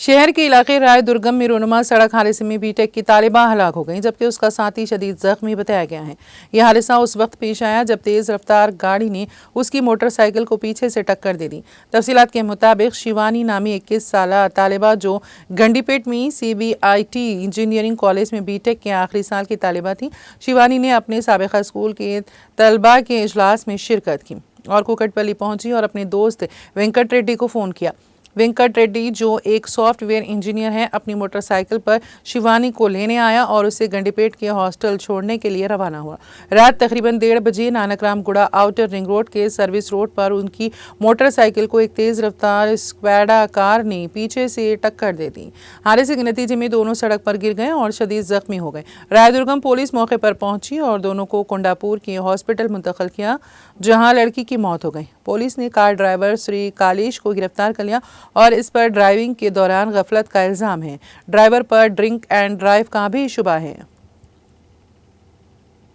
शहर के इलाके राय दुर्गम में रोनुमा सड़क हादसे में बीटेक की तालिबा हलाक हो गई, जबकि उसका साथी शदीद जख्मी बताया गया है। यह हादसा उस वक्त पेश आया जब तेज रफ्तार गाड़ी ने उसकी मोटरसाइकिल को पीछे से टक्कर दे दी। तफसीलात के मुताबिक शिवानी नामी 21 साला तालिबा जो गंडीपेट में CBIT इंजीनियरिंग कॉलेज में बीटेक के आखिरी साल की तालिबा थी। शिवानी ने अपने साबिका स्कूल के तलबा के इजलास में शिरकत की और कुकटपल्ली पहुंची और अपने दोस्त वेंकट रेड्डी को फ़ोन किया। वेंकट रेड्डी जो एक सॉफ्टवेयर इंजीनियर है, अपनी मोटरसाइकिल पर शिवानी को लेने आया और उसे गंडीपेट के हॉस्टल छोड़ने के लिए रवाना हुआ। रात तकरीबन 1:30 बजे नानकराम गुड़ा आउटर रिंग रोड के सर्विस रोड पर उनकी मोटरसाइकिल को एक तेज रफ्तार स्क्वाडा कार ने पीछे से टक्कर दे दी। हादसे के नतीजे में दोनों सड़क पर गिर गए और शदीद जख्मी हो गए। रायदुर्गम पुलिस मौके पर पहुंची और दोनों को कोंडापुर के हॉस्पिटल मुंतकिल किया, जहां लड़की की मौत हो गई। पुलिस ने कार ड्राइवर श्री कालेश को गिरफ्तार कर लिया और इस पर ड्राइविंग के दौरान गफलत का इल्जाम है। ड्राइवर पर ड्रिंक एंड ड्राइव का भी शुबा है।